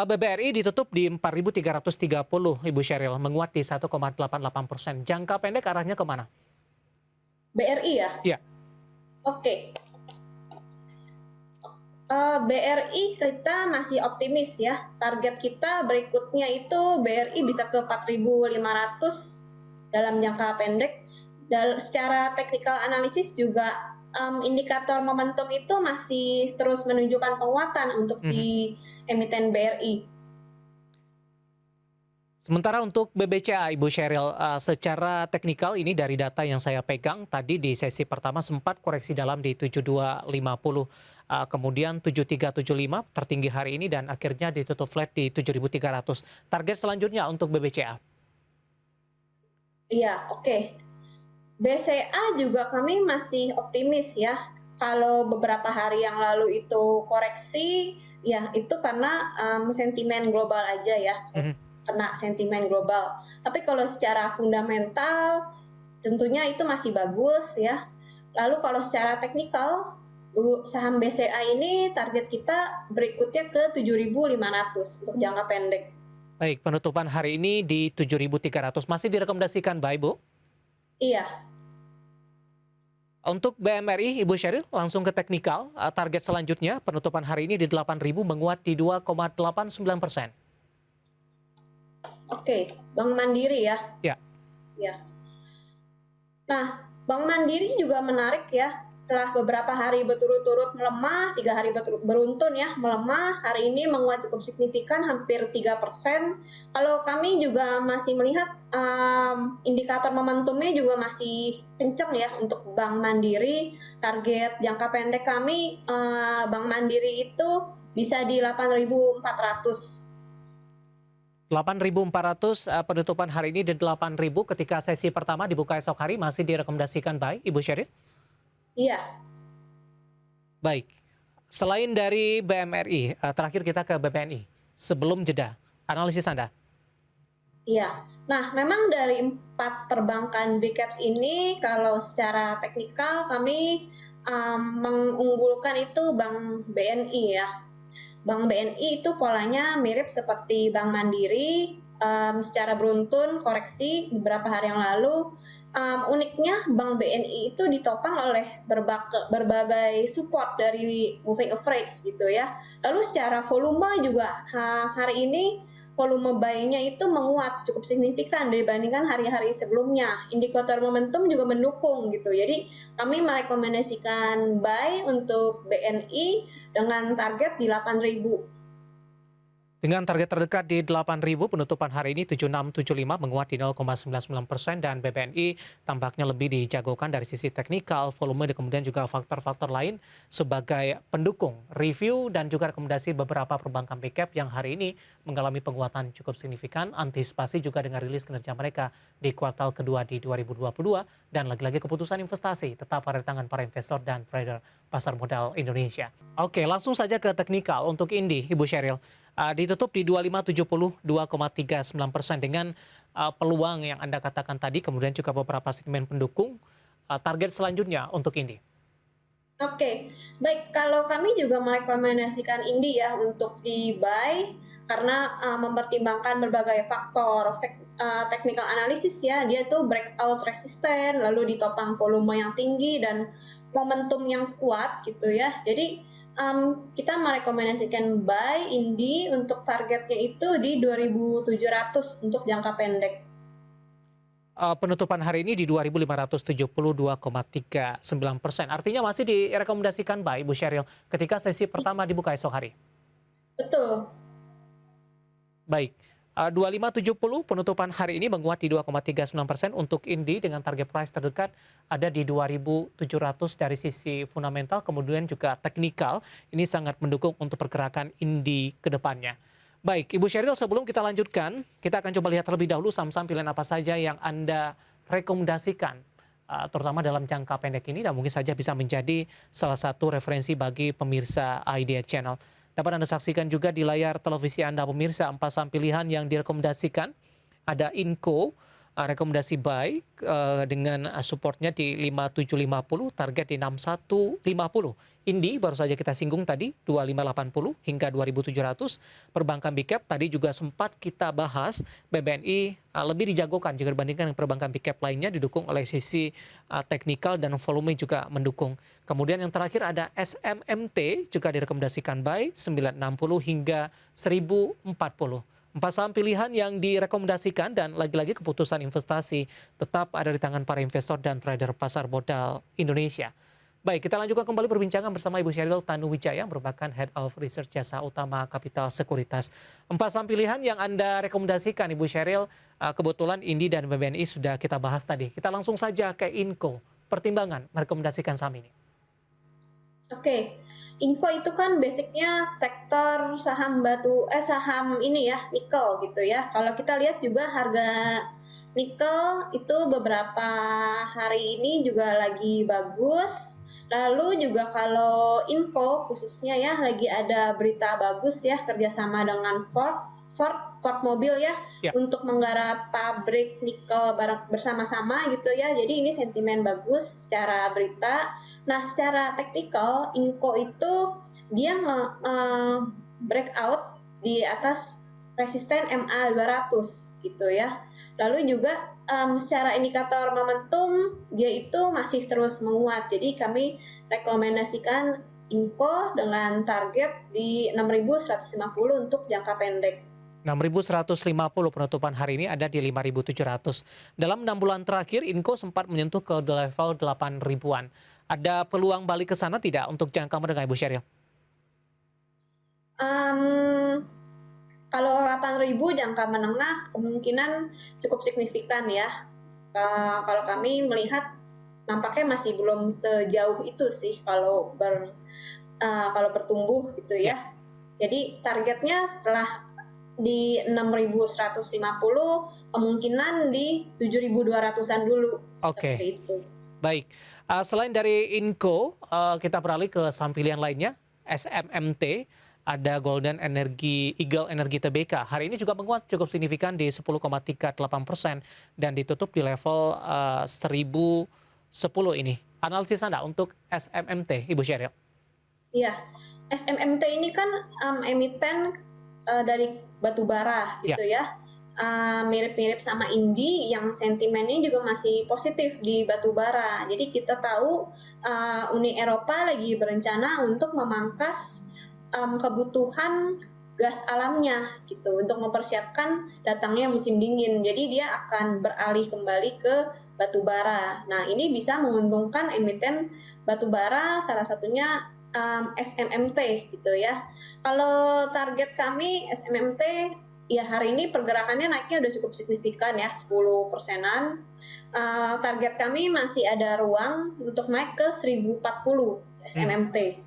BBRI ditutup di 4.330, Ibu Sheryl, menguat di 1,88%. Jangka pendek arahnya kemana? BRI ya? Iya. Oke. BRI kita masih optimis ya. Target kita berikutnya itu BRI bisa ke 4.500 dalam jangka pendek. Dan secara technical analisis juga indikator momentum itu masih terus menunjukkan penguatan untuk di emiten BRI. Sementara untuk BBCA, Ibu Sheryl, secara teknikal ini dari data yang saya pegang tadi di sesi pertama sempat koreksi dalam di 7250, kemudian 7375 tertinggi hari ini dan akhirnya ditutup flat di 7300. Target selanjutnya untuk BBCA? Iya, oke. BCA juga kami masih optimis ya. Kalau beberapa hari yang lalu itu koreksi, ya itu karena sentimen global aja ya. Kena sentimen global. Tapi kalau secara fundamental tentunya itu masih bagus ya. Lalu kalau secara teknikal saham BCA ini target kita berikutnya ke 7.500 untuk jangka pendek. Baik, penutupan hari ini di 7.300 masih direkomendasikan, Mbak Ibu? Iya. Untuk BMRI, Ibu Sheryl, langsung ke teknikal. Target selanjutnya penutupan hari ini di 8.000 menguat di 2,89%. Oke, Bank Mandiri ya. Ya. Ya. Nah, Bank Mandiri juga menarik ya. Setelah beberapa hari berturut-turut melemah, 3 hari beruntun ya melemah, hari ini menguat cukup signifikan, hampir 3%. Kalau kami juga masih melihat indikator momentumnya juga masih kencang ya untuk Bank Mandiri. Target jangka pendek kami Bank Mandiri itu bisa di 8.400. 8.400 penutupan hari ini di 8.000 ketika sesi pertama dibuka esok hari masih direkomendasikan baik, Ibu Sheryl? Iya. Baik. Selain dari BMRI, terakhir kita ke BPNI. Sebelum jeda, analisis Anda. Iya. Nah, memang dari 4 perbankan big caps ini, kalau secara teknikal kami mengunggulkan itu Bank BNI ya. Bank BNI itu polanya mirip seperti Bank Mandiri, secara beruntun koreksi beberapa hari yang lalu. Uniknya Bank BNI itu ditopang oleh berbagai support dari moving average gitu ya. Lalu secara volume juga hari ini volume buy-nya itu menguat cukup signifikan dibandingkan hari-hari sebelumnya. Indikator momentum juga mendukung gitu. Jadi kami merekomendasikan buy untuk BNI dengan target di 8.000. Dengan target terdekat di 8.000, penutupan hari ini 7675 menguat di 0,99% dan BPNI tampaknya lebih dijagokan dari sisi teknikal, volume dan kemudian juga faktor-faktor lain sebagai pendukung review dan juga rekomendasi beberapa perbankan big cap yang hari ini mengalami penguatan cukup signifikan, antisipasi juga dengan rilis kinerja mereka di kuartal kedua di 2022 dan lagi-lagi keputusan investasi tetap pada tangan para investor dan trader pasar modal Indonesia. Oke, langsung saja ke teknikal untuk Indi, Ibu Sheryl. Ditutup di 2570, 2,39% dengan peluang yang Anda katakan tadi, kemudian juga beberapa segmen pendukung. Target selanjutnya untuk Indi. Oke, baik. Kalau kami juga merekomendasikan Indi ya untuk di buy karena mempertimbangkan berbagai faktor technical analysis ya. Dia tuh breakout resisten, lalu ditopang volume yang tinggi dan momentum yang kuat gitu ya. Jadi kita merekomendasikan buy Indi untuk targetnya itu di 2.700 untuk jangka pendek. Penutupan hari ini di 2.572,39%. Artinya masih direkomendasikan buy, Ibu Sheryl, ketika sesi pertama dibuka esok hari. Betul. Baik. 2570 penutupan hari ini menguat di 2,39% untuk Indi dengan target price terdekat ada di 2.700 dari sisi fundamental, kemudian juga teknikal. Ini sangat mendukung untuk pergerakan Indi ke depannya. Baik, Ibu Sheryl, sebelum kita lanjutkan, kita akan coba lihat terlebih dahulu saham-saham pilihan apa saja yang Anda rekomendasikan, terutama dalam jangka pendek ini, dan mungkin saja bisa menjadi salah satu referensi bagi pemirsa IDX Channel. Dapat Anda saksikan juga di layar televisi Anda pemirsa 4 saham pilihan yang direkomendasikan. Ada Inco, rekomendasi buy dengan supportnya di 5750, target di 6150. Indi baru saja kita singgung tadi 2580 hingga 2700. Perbankan big cap tadi juga sempat kita bahas, BBNI lebih dijagokan jika dibandingkan dengan perbankan big cap lainnya, didukung oleh sisi teknikal dan volume juga mendukung. Kemudian yang terakhir ada SMMT juga direkomendasikan buy 960 hingga 1040. Empat saham pilihan yang direkomendasikan dan lagi-lagi keputusan investasi tetap ada di tangan para investor dan trader pasar modal Indonesia. Baik, kita lanjutkan kembali perbincangan bersama Ibu Sheryl Tanuwijaya, merupakan Head of Research Jasa Utama Kapital Sekuritas. Empat saham pilihan yang Anda rekomendasikan, Ibu Sheryl, kebetulan Indi dan BBNI sudah kita bahas tadi. Kita langsung saja ke Inco, pertimbangan merekomendasikan saham ini. Oke, Inco itu kan basicnya sektor saham ini ya, nikel gitu ya. Kalau kita lihat juga harga nikel itu beberapa hari ini juga lagi bagus. Lalu juga kalau Inco khususnya ya lagi ada berita bagus ya kerjasama dengan Ford Mobil ya, Ya. untuk menggarap pabrik nikel bareng bersama-sama gitu ya. Jadi ini sentimen bagus secara berita. Nah, secara teknikal Inco itu dia breakout di atas resisten MA 200 gitu ya. Lalu juga secara indikator momentum dia itu masih terus menguat. Jadi kami rekomendasikan Inco dengan target di 6.150 untuk jangka pendek. 6.150 penutupan hari ini ada di 5.700. Dalam 6 bulan terakhir, Inco sempat menyentuh ke level 8.000-an. Ada peluang balik ke sana tidak untuk jangka menengah, Ibu Sheryl? Kalau 8.000 jangka menengah kemungkinan cukup signifikan ya. Kalau kami melihat nampaknya masih belum sejauh itu sih kalau bertumbuh gitu ya. Jadi targetnya setelah di 6.150 kemungkinan di 7.200-an dulu. Oke. Seperti itu. Baik. Selain dari Inco, kita beralih ke saham pilihan lainnya, SMMT. Ada Golden Energy, Eagle Energy Tbk. Hari ini juga menguat cukup signifikan di 10,38% dan ditutup di level 1010 ini. Analisis Anda untuk SMMT, Ibu Sheryl? Iya, SMMT ini kan emiten dari batu bara gitu ya. Mirip-mirip sama Indi yang sentimennya juga masih positif di batu bara. Jadi kita tahu Uni Eropa lagi berencana untuk memangkas kebutuhan gas alamnya gitu untuk mempersiapkan datangnya musim dingin. Jadi dia akan beralih kembali ke batu bara. Nah, ini bisa menguntungkan emiten batu bara, salah satunya SMMT gitu ya. Kalau target kami SMMT ya hari ini pergerakannya naiknya udah cukup signifikan ya, 10%-an. Target kami masih ada ruang untuk naik ke 1040 SMMT.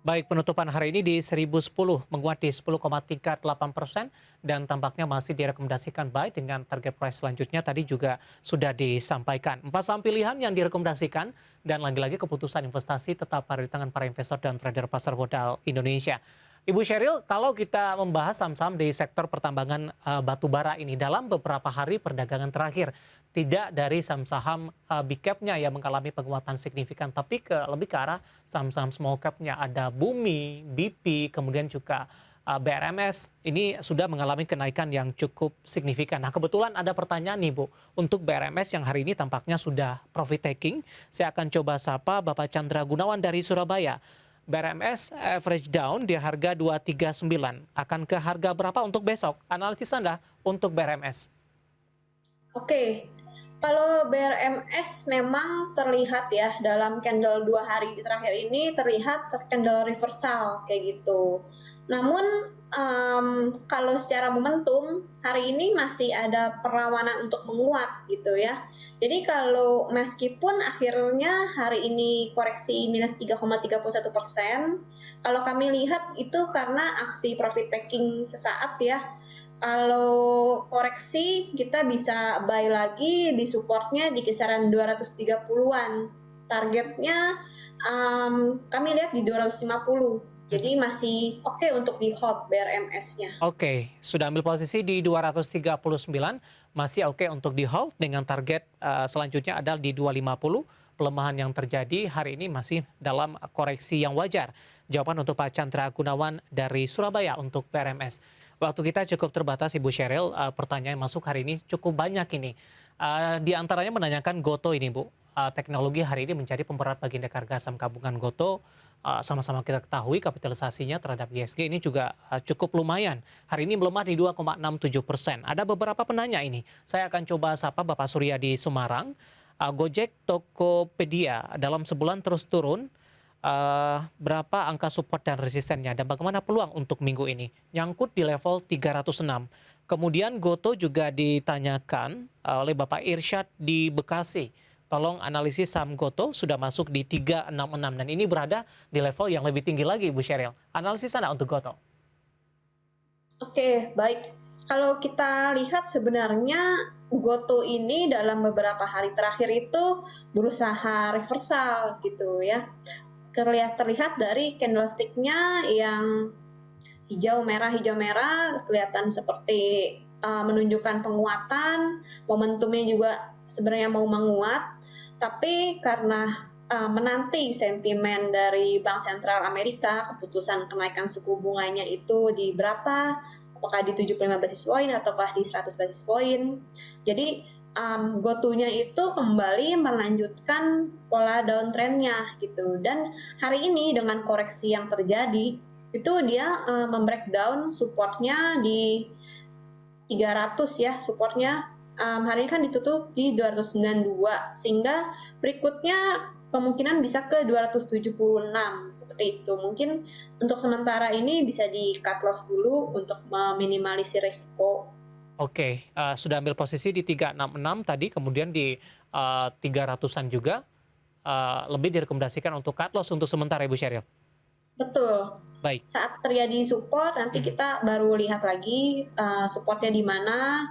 Baik, penutupan hari ini di 1010, menguat di 10,38% dan tampaknya masih direkomendasikan buy dengan target price selanjutnya tadi juga sudah disampaikan. Empat saham pilihan yang direkomendasikan dan lagi-lagi keputusan investasi tetap ada di tangan para investor dan trader pasar modal Indonesia. Ibu Sheryl, kalau kita membahas saham-saham di sektor pertambangan batu bara ini dalam beberapa hari perdagangan terakhir, tidak dari saham-saham big cap-nya yang mengalami penguatan signifikan, tapi lebih ke arah saham-saham small cap-nya. Ada Bumi, BP, kemudian juga BRMS. Ini sudah mengalami kenaikan yang cukup signifikan. Nah, kebetulan ada pertanyaan nih, Bu. Untuk BRMS yang hari ini tampaknya sudah profit taking, saya akan coba sapa Bapak Chandra Gunawan dari Surabaya. BRMS average down di harga 239. Akan ke harga berapa untuk besok? Analisis Anda untuk BRMS. Oke, kalau BRMS memang terlihat ya dalam candle 2 hari terakhir ini terlihat candle reversal kayak gitu. Namun kalau secara momentum hari ini masih ada perlawanan untuk menguat gitu ya. Jadi kalau meskipun akhirnya hari ini koreksi minus 3,31%, kalau kami lihat itu karena aksi profit taking sesaat ya. Kalau koreksi kita bisa buy lagi di supportnya di kisaran 230-an. Targetnya kami lihat di 250. Mhm. Jadi masih oke untuk di hold BRMS-nya. Oke, sudah ambil posisi di 239, masih oke untuk di hold dengan target selanjutnya adalah di 250. Pelemahan yang terjadi hari ini masih dalam koreksi yang wajar. Jawaban untuk Pak Chandra Gunawan dari Surabaya untuk PRMS. Waktu kita cukup terbatas Ibu Sheryl, pertanyaan yang masuk hari ini cukup banyak ini. Di antaranya menanyakan Goto ini Bu. Teknologi hari ini menjadi pemberat bagi indeks harga saham gabungan Goto. Sama-sama kita ketahui kapitalisasinya terhadap ISG ini juga cukup lumayan. Hari ini melemah di 2,67%. Ada beberapa penanya ini. Saya akan coba sapa Bapak Surya di Semarang. Gojek, Tokopedia dalam sebulan terus turun. Berapa angka support dan resistennya dan bagaimana peluang untuk minggu ini? Nyangkut di level 306. Kemudian Goto juga ditanyakan oleh Bapak Irsyad di Bekasi. Tolong analisis saham Goto sudah masuk di 366 dan ini berada di level yang lebih tinggi lagi Bu Sheryl. Analisis Anda untuk Goto. Oke, baik. Kalau kita lihat sebenarnya Goto ini dalam beberapa hari terakhir itu berusaha reversal gitu ya. Terlihat dari candlestick-nya yang hijau merah kelihatan seperti menunjukkan penguatan, momentumnya juga sebenarnya mau menguat, tapi karena menanti sentimen dari Bank Sentral Amerika, keputusan kenaikan suku bunganya itu di berapa, apakah di 75 basis point ataukah di 100 basis point. Jadi Goto-nya itu kembali melanjutkan pola downtrend-nya gitu. Dan hari ini dengan koreksi yang terjadi, itu dia membreakdown supportnya di 300 ya, supportnya hari ini kan ditutup di 292, sehingga berikutnya kemungkinan bisa ke 276 seperti itu. Mungkin untuk sementara ini bisa di cut loss dulu untuk meminimalisir risiko. Oke, sudah ambil posisi di 366 tadi, kemudian di 300-an juga. Lebih direkomendasikan untuk cut loss untuk sementara Ibu Sheryl. Betul. Baik. Saat terjadi support nanti kita baru lihat lagi supportnya di mana,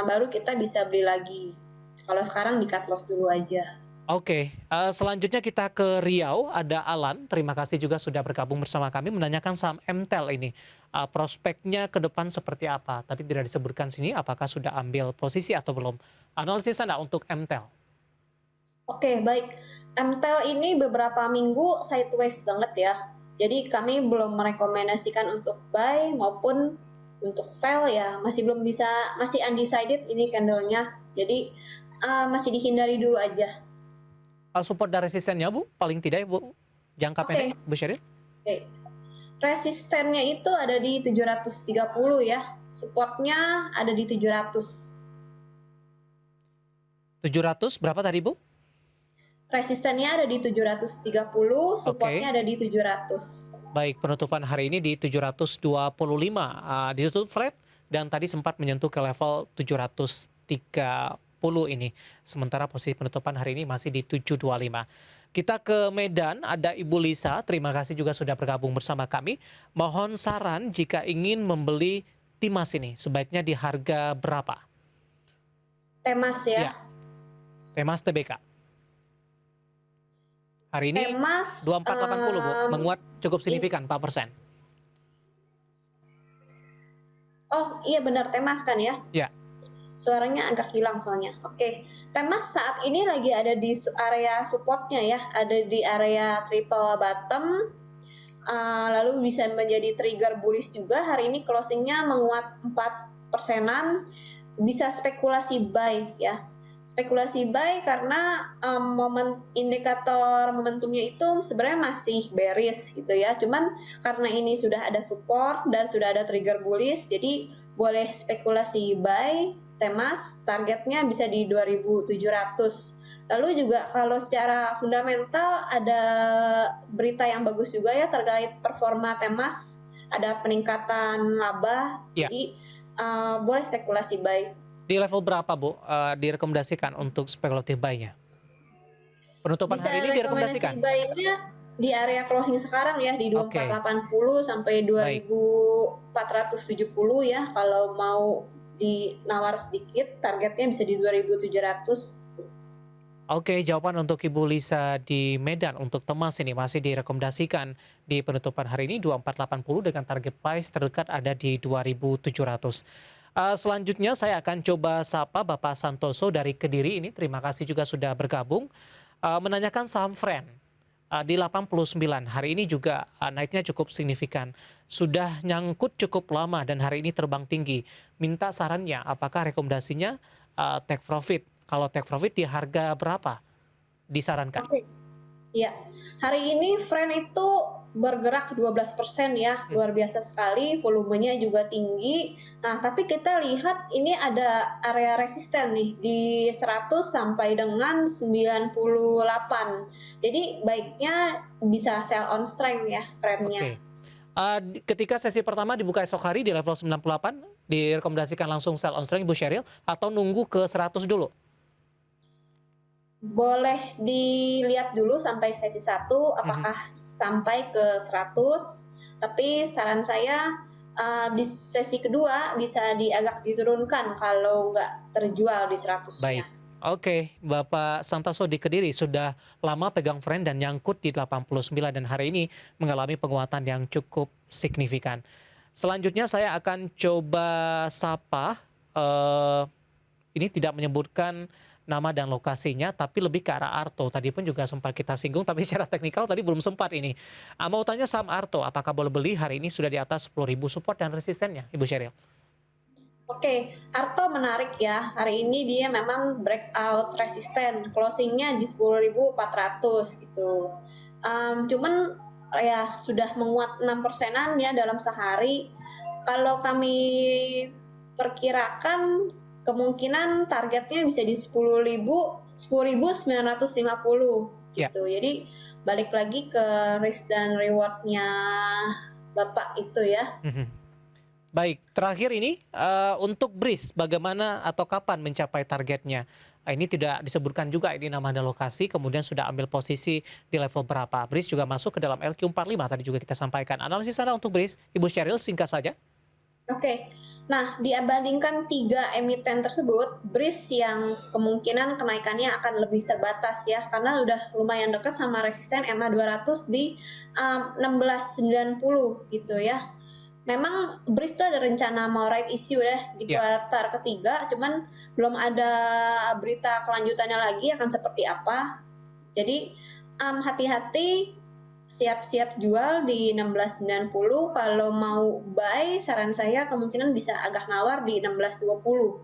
baru kita bisa beli lagi. Kalau sekarang di cut loss dulu aja. Oke, selanjutnya kita ke Riau, ada Alan. Terima kasih juga sudah bergabung bersama kami menanyakan saham Mtel ini. Prospeknya ke depan seperti apa? Tadi tidak disebutkan sini apakah sudah ambil posisi atau belum. Analisis Anda untuk Mtel. Oke, baik. Mtel ini beberapa minggu sideways banget ya. Jadi kami belum merekomendasikan untuk buy maupun untuk sell ya. Masih undecided ini candle-nya. Jadi masih dihindari dulu aja. Support dan resistennya Bu, paling tidak Bu, jangka pendek Bu Sheryl? Oke. Resistennya itu ada di 730 ya. Supportnya ada di 700. 700 berapa tadi Bu? Resistennya ada di 730, supportnya ada di 700. Baik, penutupan hari ini di 725, ditutup flat dan tadi sempat menyentuh ke level 730 ini. Sementara posisi penutupan hari ini masih di 725. Kita ke Medan, ada Ibu Lisa, terima kasih juga sudah bergabung bersama kami. Mohon saran jika ingin membeli Timas ini, sebaiknya di harga berapa? Temas ya. Timas TBK. Hari ini Temas 2480 Bu, menguat cukup signifikan 4%. Oh iya benar, Temas kan ya? Ya. Suaranya agak hilang soalnya. Oke, Temas saat ini lagi ada di area supportnya ya, ada di area triple bottom, lalu bisa menjadi trigger bullish juga. Hari ini closingnya menguat 4%, bisa spekulasi buy ya. Spekulasi buy karena indikator momentumnya itu sebenarnya masih bearish gitu ya. Cuman karena ini sudah ada support dan sudah ada trigger bullish, jadi boleh spekulasi buy. Temas targetnya bisa di 2.700. Lalu juga kalau secara fundamental ada berita yang bagus juga ya terkait performa Temas, ada peningkatan laba, jadi boleh spekulasi buy. Di level berapa Bu direkomendasikan untuk spekulatif buy-nya? Penutupan Bisa hari ini direkomendasikan? rekomendasi buy-nya di area closing sekarang ya di 2480 sampai 2470 ya. Kalau mau dinawar sedikit targetnya bisa di 2700. Oke, jawaban untuk Ibu Lisa di Medan untuk Temas ini masih direkomendasikan di penutupan hari ini 2480 dengan target price terdekat ada di 2700. Selanjutnya saya akan coba sapa Bapak Santoso dari Kediri ini. Terima kasih juga sudah bergabung. Menanyakan saham Friend di 89 hari ini juga naiknya cukup signifikan. Sudah nyangkut cukup lama dan hari ini terbang tinggi. Minta sarannya, apakah rekomendasinya take profit? Kalau take profit di harga berapa disarankan? Oke. Ya, hari ini Friend itu bergerak 12% ya, luar biasa sekali, volumenya juga tinggi. Nah, tapi kita lihat ini ada area resisten nih di 100 sampai dengan 98. Jadi baiknya bisa sell on strength ya Friend-nya. Oke. Ketika sesi pertama dibuka esok hari di level 98, direkomendasikan langsung sell on strength Ibu Sheryl atau nunggu ke 100 dulu? Boleh dilihat dulu sampai sesi 1 apakah sampai ke 100, tapi saran saya di sesi kedua bisa agak diturunkan kalau nggak terjual di 100-nya. Baik. Oke, Bapak Santoso di Kediri sudah lama pegang Friend dan nyangkut di 89 dan hari ini mengalami penguatan yang cukup signifikan. Selanjutnya saya akan coba sapa, ini tidak menyebutkan nama dan lokasinya, tapi lebih ke arah Arto. Tadi pun juga sempat kita singgung, tapi secara teknikal tadi belum sempat ini. Mau tanya saham Arto, apakah boleh beli hari ini sudah di atas 10.000 support dan resistennya, Ibu Sheryl? Oke, Arto menarik ya. Hari ini dia memang breakout resisten, closingnya di 10.400 gitu. Cuman ya sudah menguat 6%-an ya dalam sehari. Kalau kami perkirakan kemungkinan targetnya bisa di 10.950 Ya. gitu. Jadi balik lagi ke risk dan reward-nya Bapak itu ya. Baik, terakhir ini untuk BRIS bagaimana atau kapan mencapai targetnya? Ini tidak disebutkan juga ini nama dan lokasi, kemudian sudah ambil posisi di level berapa. BRIS juga masuk ke dalam LQ45 tadi juga kita sampaikan. Analisis Anda untuk BRIS, Ibu Sheryl singkat saja. Oke, nah dibandingkan 3 emiten tersebut, BRIS yang kemungkinan kenaikannya akan lebih terbatas ya, karena udah lumayan dekat sama resisten MA200 di 1690 gitu ya. Memang BRIS itu ada rencana mau right issue deh di kuartal ketiga, cuman belum ada berita kelanjutannya lagi akan seperti apa. Jadi hati-hati, siap-siap jual di 1690. Kalau mau buy, saran saya kemungkinan bisa agak nawar di 1620.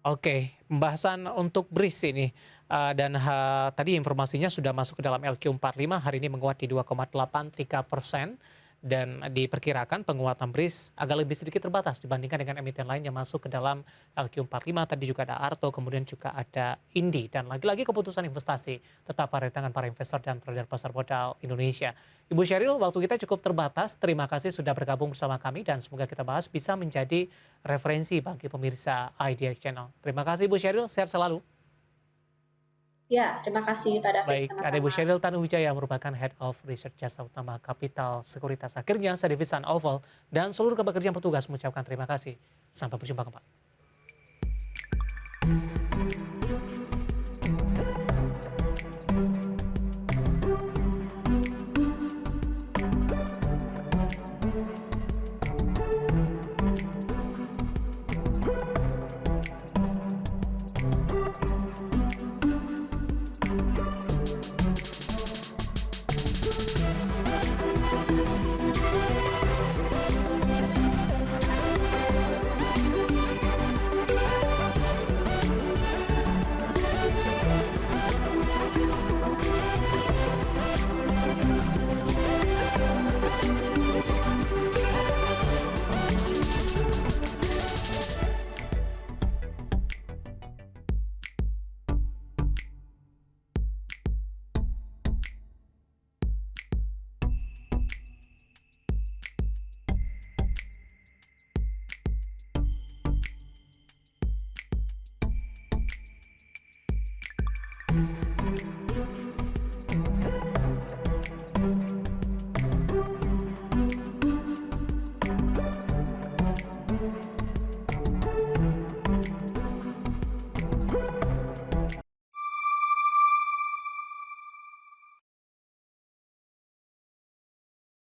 Oke, pembahasan untuk BRIS ini. Dan tadi informasinya sudah masuk ke dalam LQ45, hari ini menguat di 2,83%. Dan diperkirakan penguatan BRIS agak lebih sedikit terbatas dibandingkan dengan emiten lain yang masuk ke dalam LQ45. Tadi juga ada Arto, kemudian juga ada Indi. Dan lagi-lagi keputusan investasi tetap pada tangan para investor dan trader pasar modal Indonesia. Ibu Sheryl, waktu kita cukup terbatas. Terima kasih sudah bergabung bersama kami dan semoga kita bahas bisa menjadi referensi bagi pemirsa IDX Channel. Terima kasih Ibu Sheryl, sehat selalu. Ya, terima kasih Pak David. Baik, sama-sama. ada Ibu Sheryl Tanuwijaya merupakan Head of Research Jasa Utama Kapital Sekuritas. Akhirnya saya David San Oval dan seluruh pekerjaan petugas mengucapkan terima kasih. Sampai berjumpa kembali.